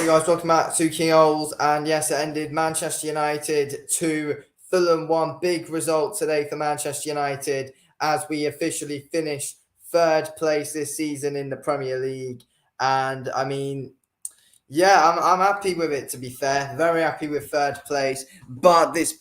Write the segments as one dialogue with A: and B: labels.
A: you guys? Welcome back to King Oles. And yes, it ended Manchester United 2, Fulham 1. Big result today for Manchester United as we officially finish third place this season in the Premier League. And I mean, yeah, I'm happy with it, to be fair. Very happy with third place. But this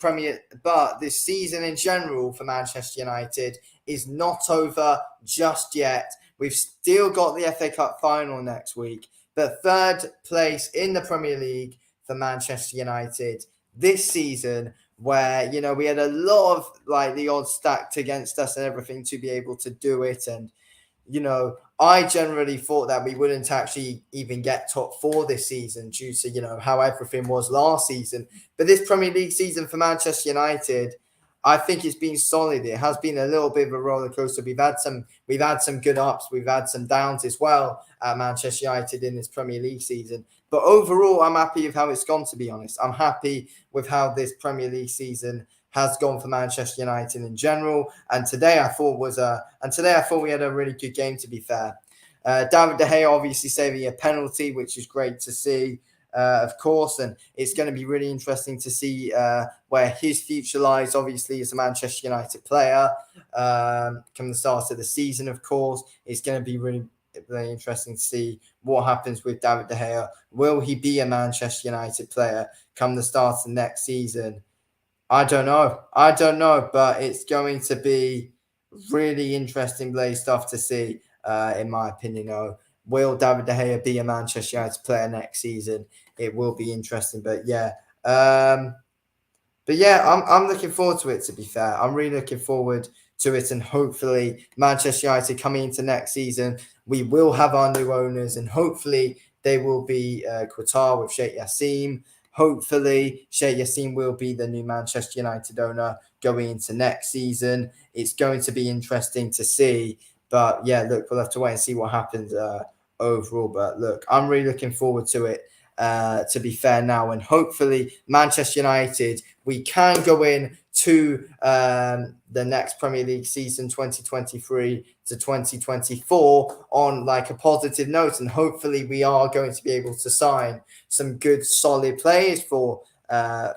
A: season in general for Manchester United is not over just yet. We've still got the FA Cup final next week. But third place in the Premier League for Manchester United this season, where, we had a lot of the odds stacked against us and everything to be able to do it. And, I generally thought that we wouldn't actually even get top four this season due to, how everything was last season. But this Premier League season for Manchester United, I think it's been solid. It has been a little bit of a roller coaster. We've had some good ups, we've had some downs as well at Manchester United in this Premier League season. But overall, I'm happy with how it's gone, to be honest. I'm happy with how this Premier League season has gone for Manchester United in general. And today I thought we had a really good game, to be fair. David De Gea obviously saving a penalty, which is great to see. Of course, and it's going to be really interesting to see where his future lies, obviously, as a Manchester United player. Come the start of the season, of course, it's going to be really, really interesting to see what happens with David De Gea. Will he be a Manchester United player come the start of next season? I don't know, but it's going to be really interesting stuff to see, in my opinion. Will David De Gea be a Manchester United player next season? It will be interesting, but yeah. I'm looking forward to it, to be fair. I'm really looking forward to it, and hopefully Manchester United coming into next season, we will have our new owners, and hopefully they will be Qatar with Sheikh Yassim. Hopefully Sheikh Yassim will be the new Manchester United owner going into next season. It's going to be interesting to see. But yeah, look, we'll have to wait and see what happens overall. But look, I'm really looking forward to it, to be fair now. And hopefully Manchester United, we can go in to the next Premier League season, 2023 to 2024, on a positive note. And hopefully we are going to be able to sign some good, solid players for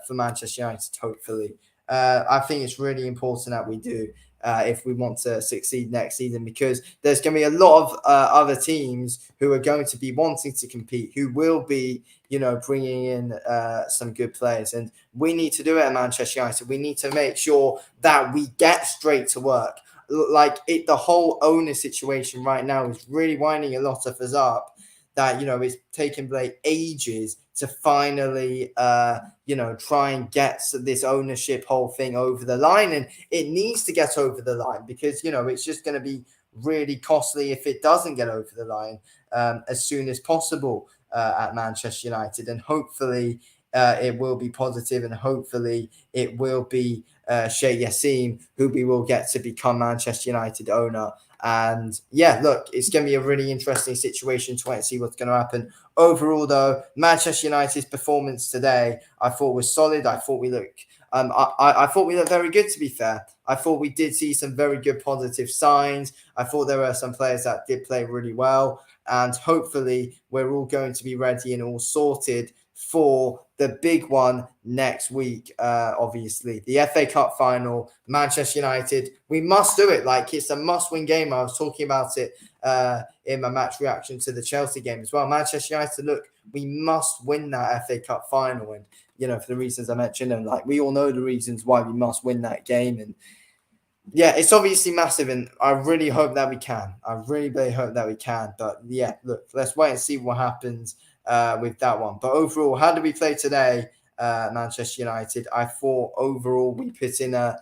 A: Manchester United, hopefully. I think it's really important that we do, if we want to succeed next season, because there's going to be a lot of other teams who are going to be wanting to compete, who will be, bringing in some good players. And we need to do it at Manchester United. We need to make sure that we get straight to work. The whole owner situation right now is really winding a lot of us up, that, it's taken ages to finally, try and get this ownership whole thing over the line. And it needs to get over the line because, it's just going to be really costly if it doesn't get over the line as soon as possible at Manchester United. And hopefully it will be positive, and hopefully it will be Sheikh Yassim who we will get to become Manchester United owner. And yeah, look, it's going to be a really interesting situation to wait and see what's going to happen. Overall, though, Manchester United's performance today, I thought was solid. I thought we looked, I thought we looked very good, to be fair. I thought we did see some very good positive signs. I thought there were some players that did play really well, and hopefully we're all going to be ready and all sorted for the big one next week. Obviously, the FA Cup final, Manchester United. We must do it. It's a must-win game. I was talking about it in my match reaction to the Chelsea game as well. Manchester United, look, we must win that FA Cup final, and for the reasons I mentioned, and we all know the reasons why we must win that game. And yeah, it's obviously massive, and I really hope that we can. I really, really hope that we can. But yeah, look, let's wait and see what happens with that one. But overall, how did we play today, Manchester United? I thought overall we put in a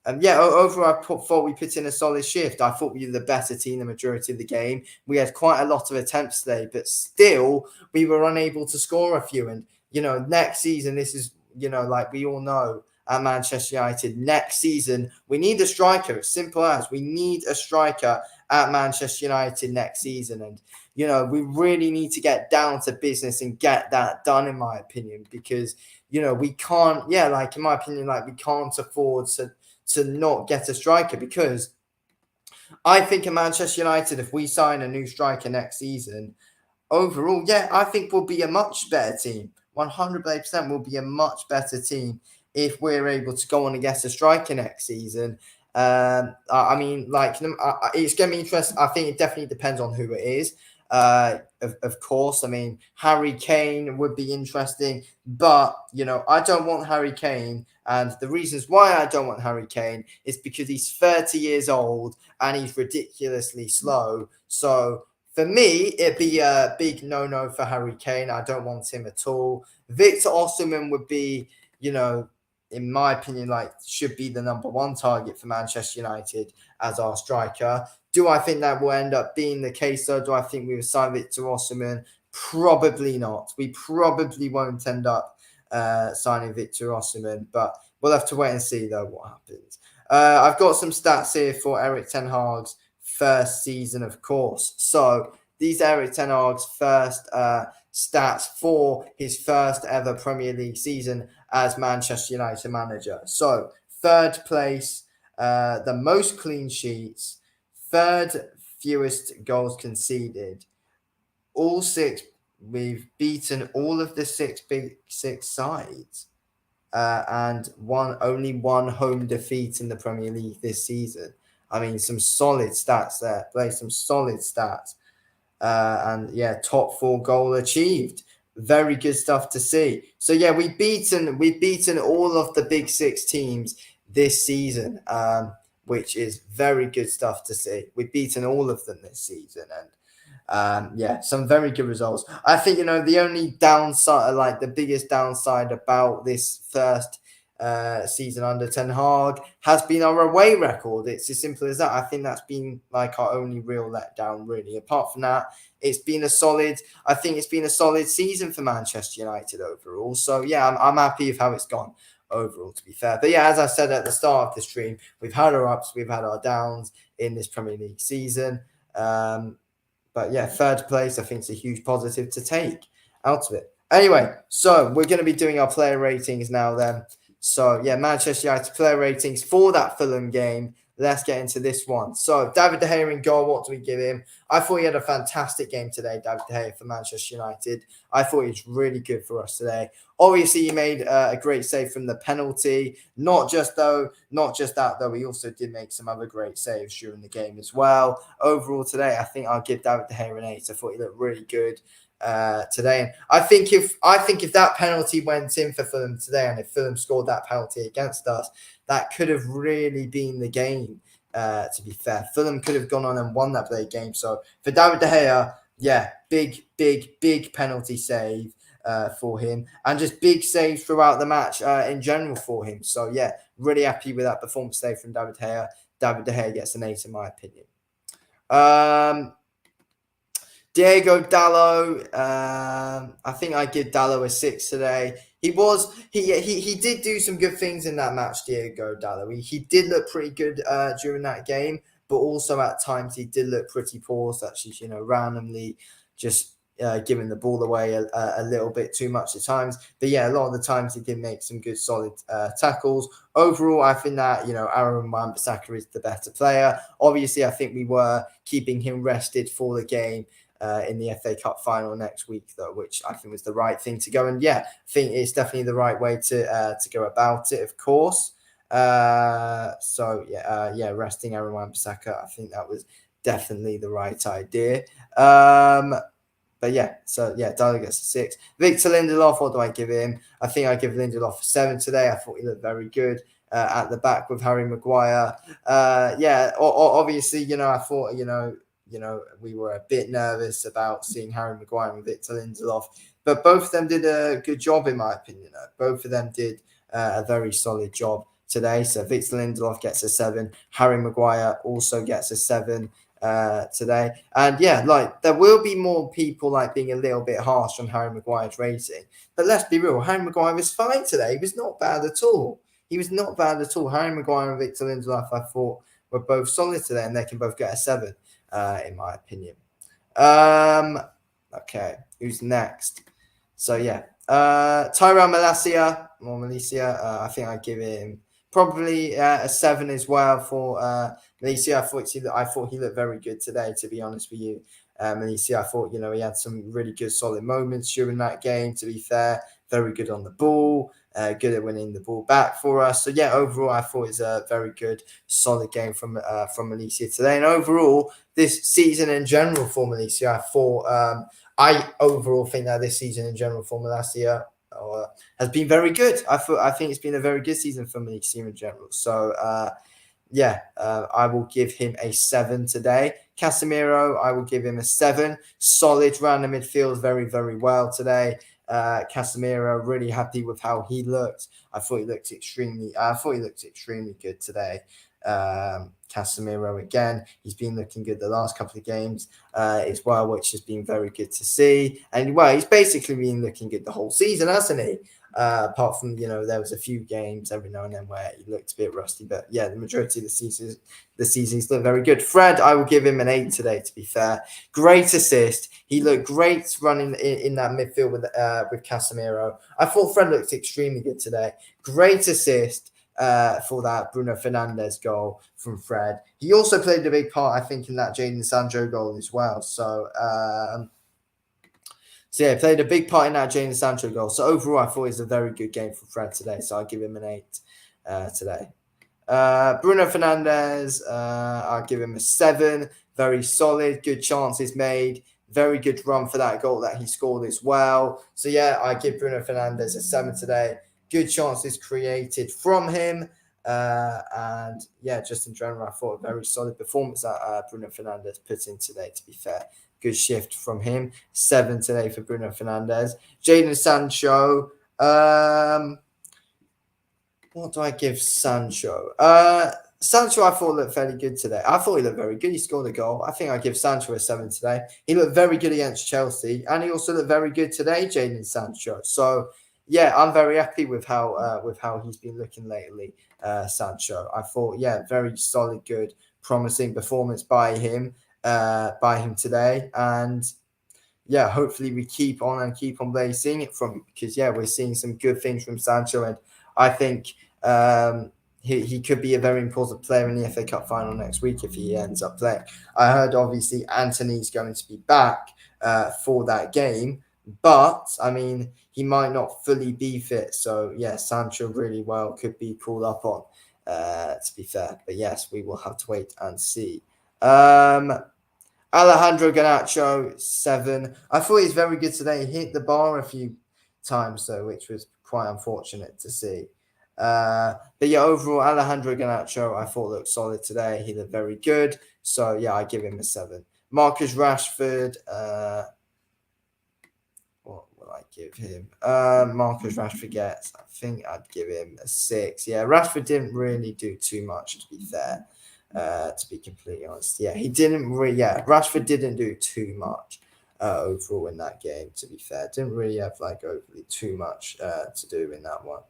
A: thought we put in a solid shift. I thought we were the better team the majority of the game. We had quite a lot of attempts today, but still we were unable to score a few. And next season, this is we all know at Manchester United, next season we need a striker. As simple as we need a striker at Manchester United next season. And we really need to get down to business and get that done, in my opinion, because we can't, in my opinion, we can't afford to not get a striker, because I think at Manchester United, if we sign a new striker next season, overall, yeah, I think we'll be a much better team. 100% will be a much better team if we're able to go on and get a striker next season. I mean, like, it's going to be interesting. I think it definitely depends on who it is. Of course, I mean, Harry Kane would be interesting, but I don't want Harry Kane. And the reasons why I don't want Harry Kane is because he's 30 years old and he's ridiculously slow. So for me, it'd be a big no-no for Harry Kane. I don't want him at all. Victor Osimhen would be, in my opinion, like should be the number one target for Manchester United as our striker. Do I think that will end up being the case though? Do I think we will sign Victor Osimhen? Probably not. We probably won't end up signing Victor Osimhen, but we'll have to wait and see though what happens. I've got some stats here for Erik ten Hag's first season, of course. So these Erik ten Hag's first stats for his first ever Premier League season as Manchester United manager. So third place, the most clean sheets, third fewest goals conceded. All six, we've beaten all of the big six sides. And only one home defeat in the Premier League this season. I mean, some solid stats there. Play some solid stats. And yeah, top 4 goal achieved. Very good stuff to see. So yeah, we've beaten all of the big 6 teams this season, which is very good stuff to see. We've beaten all of them this season, and yeah, some very good results. I think the only downside, like the biggest downside about this first season under Ten Hag has been our away record. It's as simple as that. I think that's been like our only real letdown, really. Apart from that, it's been a solid. I think it's been a solid season for Manchester United overall. So yeah, I'm happy with how it's gone overall, to be fair. But yeah, as I said at the start of the stream, we've had our ups, we've had our downs in this Premier League season. But yeah, third place, I think, is a huge positive to take out of it. Anyway, so we're going to be doing our player ratings now then. So yeah, Manchester United player ratings for that Fulham game. Let's get into this one. So David De Gea in goal, what do we give him? I thought he had a fantastic game today, David De Gea for Manchester United. I thought he was really good for us today. Obviously, he made a great save from the penalty. Not just that though, he also did make some other great saves during the game as well. Overall today, I think I'll give David De Gea an 8. I thought he looked really good today. And I think if that penalty went in for Fulham today, and if Fulham scored that penalty against us, that could have really been the game. To be fair, Fulham could have gone on and won that game. So for David De Gea, yeah, big penalty save for him, and just big saves throughout the match in general for him. So yeah, really happy with that performance today from David De Gea. David De Gea gets an 8 in my opinion. Diego Dallo, I think I give Dallo a 6 today. He did do some good things in that match, Diego Dallo. He did look pretty good during that game, but also at times he did look pretty poor, such as randomly just giving the ball away a little bit too much at times. But yeah, a lot of the times he did make some good solid tackles. Overall, I think that Aaron Wan-Bissaka is the better player. Obviously, I think we were keeping him rested for the game in the FA Cup final next week, though, which I think was the right thing to go. And yeah, I think it's definitely the right way to go about it, of course. So yeah, resting Aaron Wan-Bissaka, I think that was definitely the right idea. But yeah, so yeah, Dallo gets a 6. Victor Lindelof, what do I give him? I think I give Lindelof a 7 today. I thought he looked very good at the back with Harry Maguire. Yeah, obviously, I thought, we were a bit nervous about seeing Harry Maguire and Victor Lindelof, but both of them did a good job, in my opinion. Both of them did a very solid job today. So Victor Lindelof gets a 7. Harry Maguire also gets a 7 today. And yeah, like there will be more people like being a little bit harsh on Harry Maguire's rating. But let's be real, Harry Maguire was fine today. He was not bad at all. Harry Maguire and Victor Lindelof, I thought, were both solid today, and they can both get a 7. In my opinion. Okay, who's next? So yeah, Tyrell Malacia, I think I give him probably a 7 as well for Malacia. I thought he looked very good today, to be honest with you. Alicia, I thought, he had some really good solid moments during that game, to be fair. Very good on the ball, good at winning the ball back for us. So yeah, overall, I thought it was a very good, solid game from Alicia today. And overall, this season in general for Alicia, I thought I overall think that this season in general for Alicia has been very good. I think it's been a very good season for Alicia in general. So I will give him a 7 today. Casemiro, I will give him a 7. Solid, ran the midfield very, very well today. Casemiro, really happy with how he looked. I thought he looked extremely good today. Casemiro again, he's been looking good the last couple of games as well, which has been very good to see. And he's basically been looking good the whole season, hasn't he? Apart from, there was a few games every now and then where he looked a bit rusty, but yeah, the majority of the season he's looked very good. Fred, I will give him an 8 today, to be fair. Great assist. He looked great running in that midfield with Casemiro. I thought Fred looked extremely good today. Great assist for that Bruno Fernandes goal from Fred. He also played a big part, I think, in that Jadon Sancho goal as well. So yeah, played a big part in that Jadon Sancho goal. So overall, I thought it was a very good game for Fred today. So I'll give him an 8 today. Bruno Fernandes, I'll give him a 7. Very solid, good chances made. Very good run for that goal that he scored as well. So yeah, I give Bruno Fernandes a 7 today. Good chances created from him. And yeah, just in general, I thought a very solid performance that Bruno Fernandes put in today, to be fair. Good shift from him. 7 today for Bruno Fernandes. Jadon Sancho. What do I give Sancho? Sancho, I thought looked fairly good today. I thought he looked very good. He scored a goal. I think I give Sancho a 7 today. He looked very good against Chelsea, and he also looked very good today, Jadon Sancho. So yeah, I'm very happy with how he's been looking lately, Sancho. I thought, very solid, good, promising performance by him today, and yeah, hopefully we keep on blazing it from, because we're seeing some good things from Sancho, and I think he could be a very important player in the FA Cup final next week if he ends up playing. I heard obviously Anthony's going to be back for that game, but I mean, he might not fully be fit. So yeah, Sancho really well could be called up on, to be fair. But yes, we will have to wait and see. Alejandro Garnacho, 7. I thought he's very good today. He hit the bar a few times though, which was quite unfortunate to see. But yeah, overall, Alejandro Garnacho, I thought looked solid today. He looked very good. So yeah, I give him a 7. Marcus Rashford, what will I give him? Marcus Rashford gets, I think I'd give him a 6. Yeah, Rashford didn't really do too much, to be fair. To be completely honest, Rashford didn't do too much overall in that game. To be fair, didn't really have overly too much to do in that one.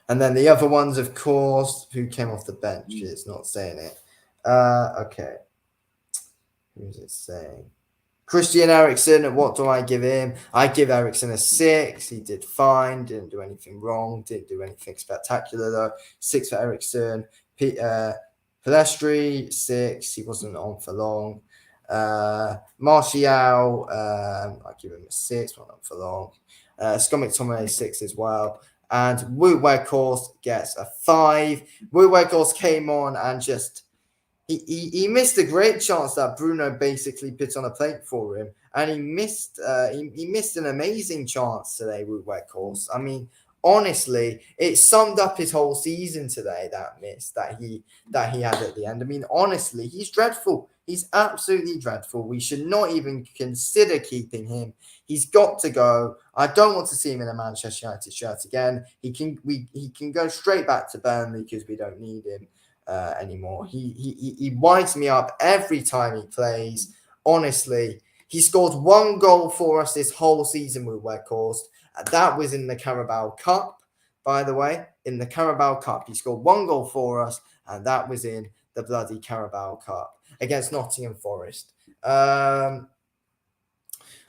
A: And then the other ones, of course, who came off the bench. It's not saying it. Okay, who's it saying? Christian Eriksen, what do I give him? I give Eriksen a 6. He did fine, didn't do anything wrong, didn't do anything spectacular though. 6 for Eriksen. Pelestri, 6. He wasn't on for long. Martial, I give him a 6, not on for long. Scott McTominay, 6 as well. And Wout Weghorst gets a 5. Wout Weghorst came on and just he missed a great chance that Bruno basically put on a plate for him, and he missed an amazing chance today with Weghorst. I mean, honestly, it summed up his whole season today. That miss that he had at the end. I mean, honestly, he's dreadful. He's absolutely dreadful. We should not even consider keeping him. He's got to go. I don't want to see him in a Manchester United shirt again. He can go straight back to Burnley because we don't need him anymore. He winds me up every time he plays. Honestly, he scored 1 goal for us this whole season with Weghorst. That was in the Carabao Cup, by the way. In the Carabao Cup, he scored 1 goal for us, and that was in the bloody Carabao Cup against Nottingham Forest.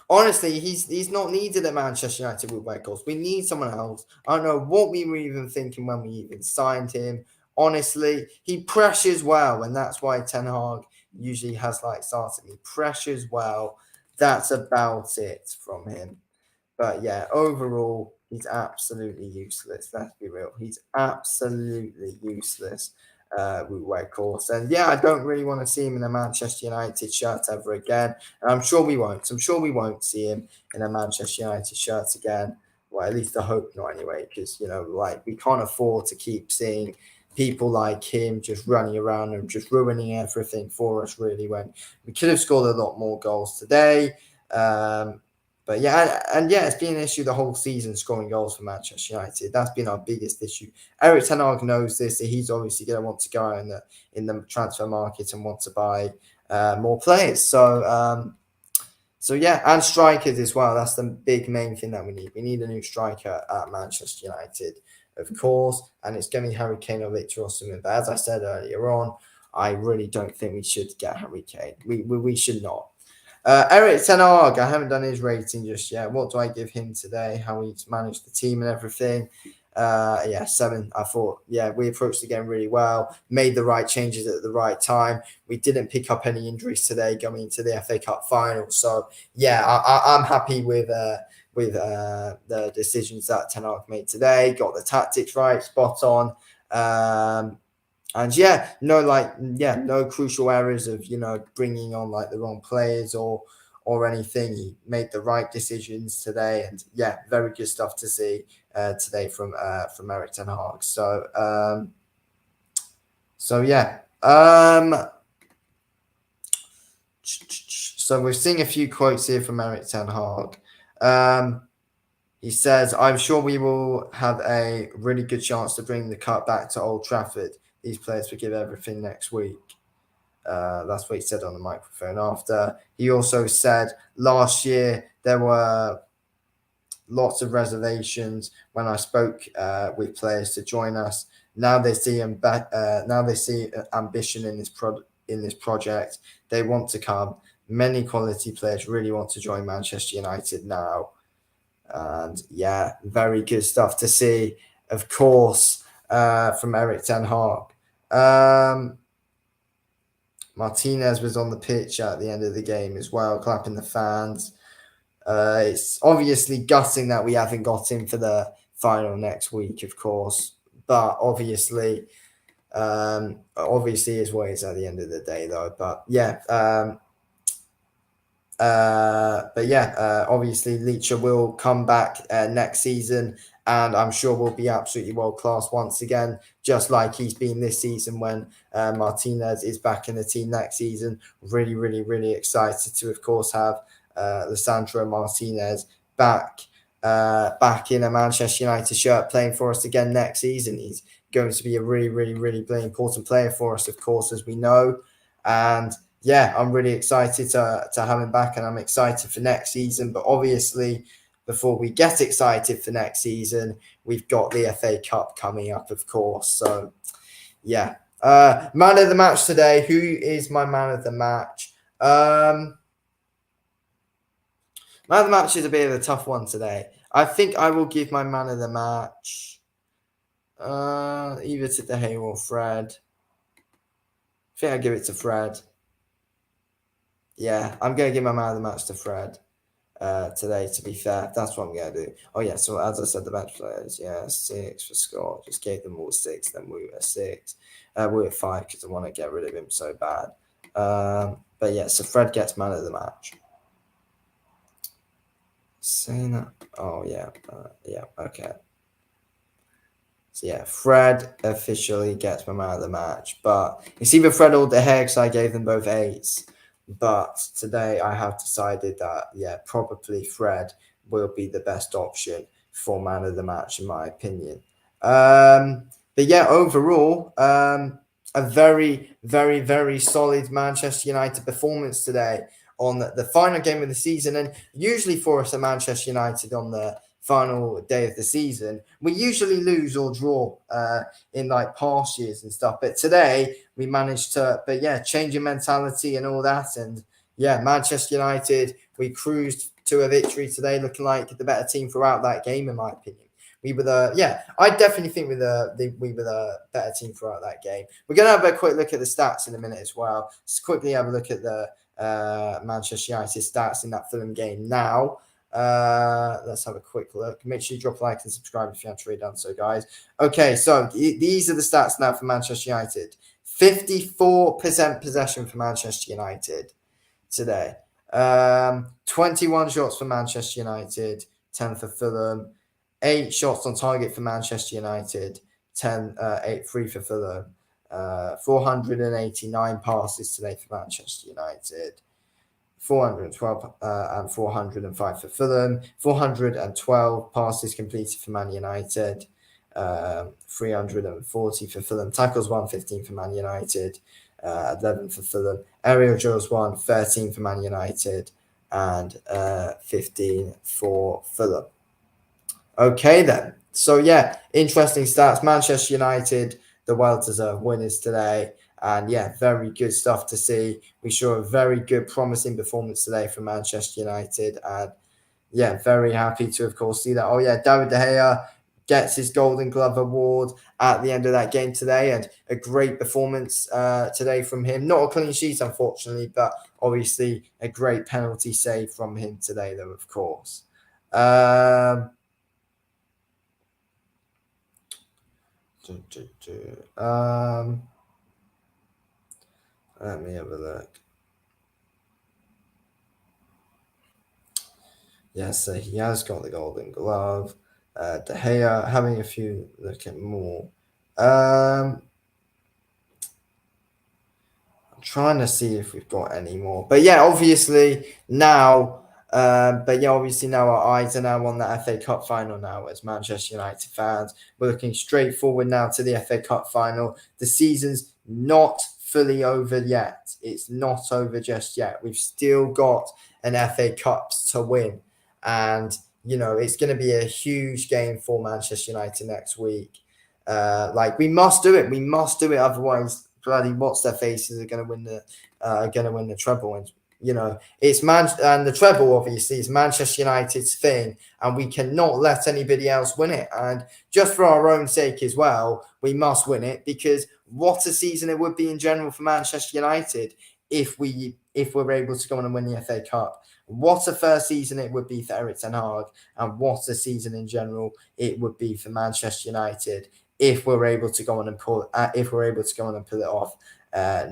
A: Honestly, he's not needed at Manchester United with Weghorst. We need someone else. I don't know what we were even thinking when we even signed him. honestly, he pressures well, and that's why Ten Hag usually has like started. He pressures well. That's about it from him. But yeah, overall, he's absolutely useless. Let's be real. He's absolutely useless with Weghorst. And yeah, I don't really want to see him in a Manchester United shirt ever again. And I'm sure we won't. I'm sure we won't see him in a Manchester United shirt again. Well, at least I hope not anyway, because, like we can't afford to keep seeing people like him just running around and just ruining everything for us, really, when we could have scored a lot more goals today. But yeah, and yeah, it's been an issue the whole season scoring goals for Manchester United. That's been our biggest issue. Eric Ten Hag knows this. So he's obviously going to want to go out in the transfer market and want to buy more players. So yeah, and strikers as well. That's the big main thing that we need. We need a new striker at Manchester United, of course, and it's going to be Harry Kane or Victor Osimhen. But as I said earlier on, I really don't think we should get Harry Kane. We should not. Eric Ten Hag, I haven't done his rating just yet. What do I give him today? How he's managed the team and everything. Yeah, 7. I thought, yeah, we approached the game really well, made the right changes at the right time. We didn't pick up any injuries today going into the FA Cup final. So yeah, I'm happy with the decisions that Ten Hag made today. Got the tactics right, spot on. And yeah, no crucial errors of bringing on like the wrong players or anything. He made the right decisions today, and yeah, very good stuff to see today from Eric Ten Hag. So yeah, so we're seeing a few quotes here from Eric Ten Hag. He says, "I'm sure we will have a really good chance to bring the cup back to Old Trafford. These players will give everything next week." That's what he said on the microphone after. He also said last year there were lots of reservations when I spoke with players to join us. Now they see ambition in this project. They want to come. Many quality players really want to join Manchester United now. And yeah, very good stuff to see, of course, from Eric Ten Hag. Martinez was on the pitch at the end of the game as well, clapping the fans. It's obviously gutting that we haven't got him for the final next week, of course. But obviously is what it is at the end of the day, though. But yeah, obviously Leacher will come back next season, and I'm sure will be absolutely world class once again, just like he's been this season when Martinez is back in the team next season. Really, really, really excited to, of course, have Lisandro Martinez back in a Manchester United shirt playing for us again next season. He's going to be a really, really, really, really important player for us, of course, as we know. And yeah, I'm really excited to have him back, and I'm excited for next season. But obviously, before we get excited for next season, we've got the FA Cup coming up, of course. So yeah, man of the match today. Who is my man of the match? Man of the match is a bit of a tough one today. I think I will give my man of the match either to De Gea or Fred. I think I'll give it to Fred. Yeah, I'm going to give my man of the match to Fred today, to be fair. That's what I'm going to do. Oh, yeah, so as I said, the bench players, 6 for Scott. Just gave them all 6, then we were 6. We were 5 because I want to get rid of him so bad. But yeah, so Fred gets man of the match. Saying that. Oh, yeah. Okay. So yeah, Fred officially gets my man of the match. But it's either Fred or De Gea because I gave them both 8s. But today I have decided that, probably Fred will be the best option for man of the match, in my opinion. But yeah, overall, a very, very, very solid Manchester United performance today on the final game of the season. And usually for us at Manchester United on the final day of the season, we usually lose or draw in like past years and stuff. But today we managed to, change your mentality and all that. And yeah, Manchester United, we cruised to a victory today, looking like the better team throughout that game, in my opinion. we were I definitely think we were the better team throughout that game. We're gonna have a quick look at the stats in a minute as well. Just quickly have a look at the Manchester United stats in that Fulham game now. Let's have a quick look. Make sure you drop a like and subscribe if you haven't already done so, guys. Okay, so these are the stats now for Manchester United. 54% possession for Manchester United today. 21 shots for Manchester United, 10 for Fulham. 8 shots on target for Manchester United, 3 for Fulham. 489 passes today for Manchester United. 412 and 405 for Fulham. 412 passes completed for Man United. 340 for Fulham. Tackles 115 for Man United. 11 for Fulham. Aerial duels 13 for Man United. And 15 for Fulham. Okay, then. So, yeah, interesting stats. Manchester United, the well-deserved winners today. And, yeah, very good stuff to see. We saw a very good, promising performance today from Manchester United. And, yeah, very happy to, of course, see that. Oh, yeah, David De Gea gets his Golden Glove award at the end of that game today. And a great performance today from him. Not a clean sheet, unfortunately, but obviously a great penalty save from him today, though, of course. Let me have a look. Yes, so he has got the Golden Glove. De Gea having a few look at more. I'm trying to see if we've got any more. But yeah, obviously now our eyes are now on the FA Cup final now as Manchester United fans. We're looking straight forward now to the FA Cup final. The season's not fully over yet. It's not over just yet. We've still got an FA Cups to win. And, it's going to be a huge game for Manchester United next week. We must do it. We must do it. Otherwise, bloody what's their faces are going to win the treble. And it's and the treble obviously is Manchester United's thing, and we cannot let anybody else win it. And just for our own sake as well, we must win it, because what a season it would be in general for Manchester United if we're able to go on and win the FA Cup. What a first season it would be for Erik ten Hag, and what a season in general it would be for Manchester United if we're able to go on and pull it off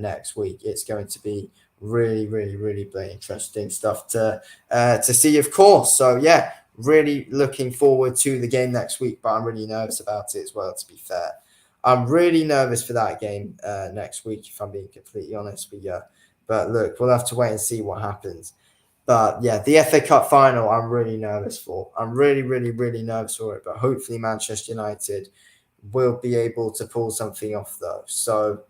A: next week. It's going to be really, really, really interesting stuff to see, of course. So yeah, really looking forward to the game next week, but I'm really nervous about it as well, to be fair. I'm really nervous for that game next week, if I'm being completely honest with you. But look, we'll have to wait and see what happens. But yeah, the FA Cup final, I'm really nervous for. I'm really, really, really nervous for it. But hopefully Manchester United will be able to pull something off, though. So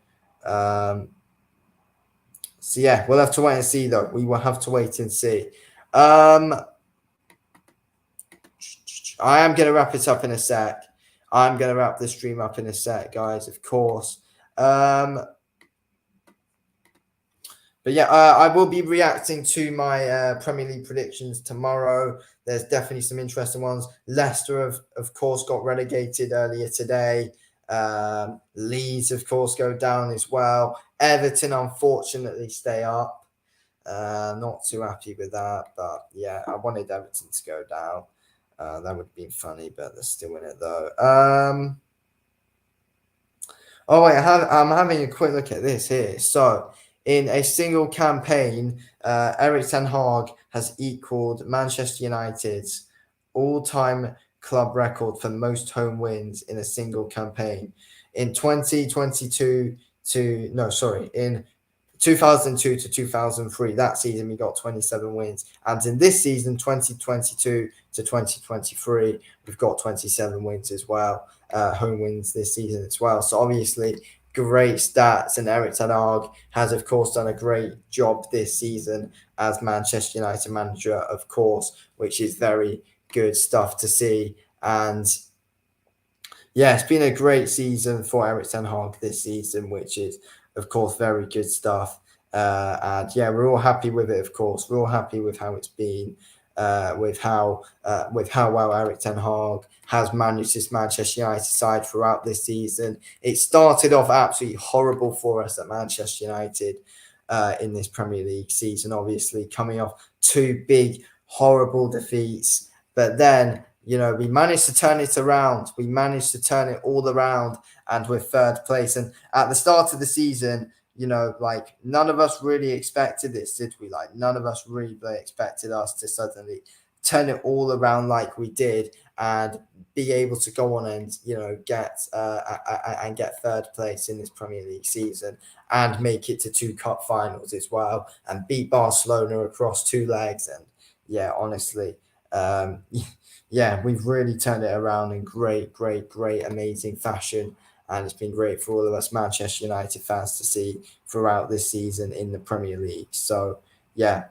A: yeah, we'll have to wait and see, though. We will have to wait and see. I am going to wrap it up in a sec. I'm going to wrap the stream up in a sec, guys, of course. But yeah, I will be reacting to my Premier League predictions tomorrow. There's definitely some interesting ones. Leicester, of course, got relegated earlier today. Leeds, of course, go down as well. Everton, unfortunately, stay up. Not too happy with that. But yeah, I wanted Everton to go down. That would have been funny, but they're still in it, though. I'm having a quick look at this here. So, in a single campaign, Erik ten Hag has equaled Manchester United's all-time club record for most home wins in a single campaign. In 2002 to 2003, that season we got 27 wins. And in this season, 2022 to 2023, we've got 27 wins as well, home wins this season as well. So obviously, great stats, and Erik ten Hag has, of course, done a great job this season as Manchester United manager, of course, which is very good stuff to see. And yeah, it's been a great season for Erik ten Hag this season, which is, of course, very good stuff. And yeah, we're all happy with it, of course. We're all happy with how it's been. with how well Eric Ten Hag has managed this Manchester United side throughout this season. It started off absolutely horrible for us at Manchester United in this Premier League season, obviously coming off two big, horrible defeats. But then, we managed to turn it around. We managed to turn it all around, and we're third place. And at the start of the season, none of us really expected this, did we? Like, none of us really expected us to suddenly turn it all around like we did and be able to go on and, get third place in this Premier League season and make it to two cup finals as well and beat Barcelona across two legs. And yeah, honestly, we've really turned it around in great, amazing fashion. And it's been great for all of us Manchester United fans to see throughout this season in the Premier League. So, yeah,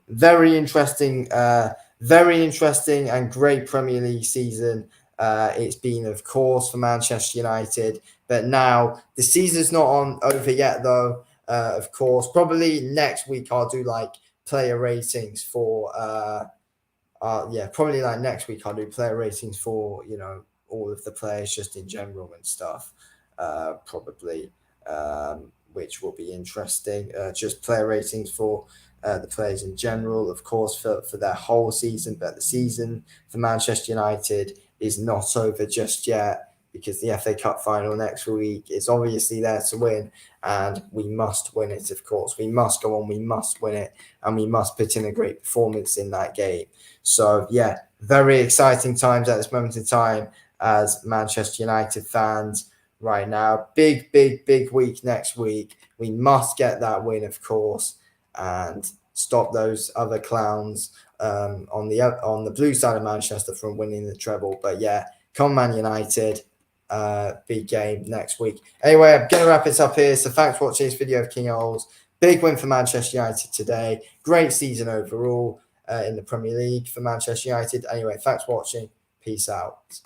A: very interesting and great Premier League season. It's been, of course, for Manchester United. But now the season's not over yet, though. Of course, probably next week I'll do player ratings for. Probably next week I'll do player ratings for all of the players just in general and stuff, probably, which will be interesting. Just player ratings for the players in general, of course, for their whole season. But the season for Manchester United is not over just yet, because the FA Cup final next week is obviously there to win, and we must win it, of course. We must go on, we must win it, and we must put in a great performance in that game. So, yeah, very exciting times at this moment in time as Manchester United fans right now. Big week next week. We must get that win, of course, and stop those other clowns on the blue side of Manchester from winning the treble. But yeah, come Man United. Big game next week. Anyway, I'm going to wrap it up here. So thanks for watching this video of King Oles. Big win for Manchester United today. Great season overall in the Premier League for Manchester United. Anyway, thanks for watching. Peace out.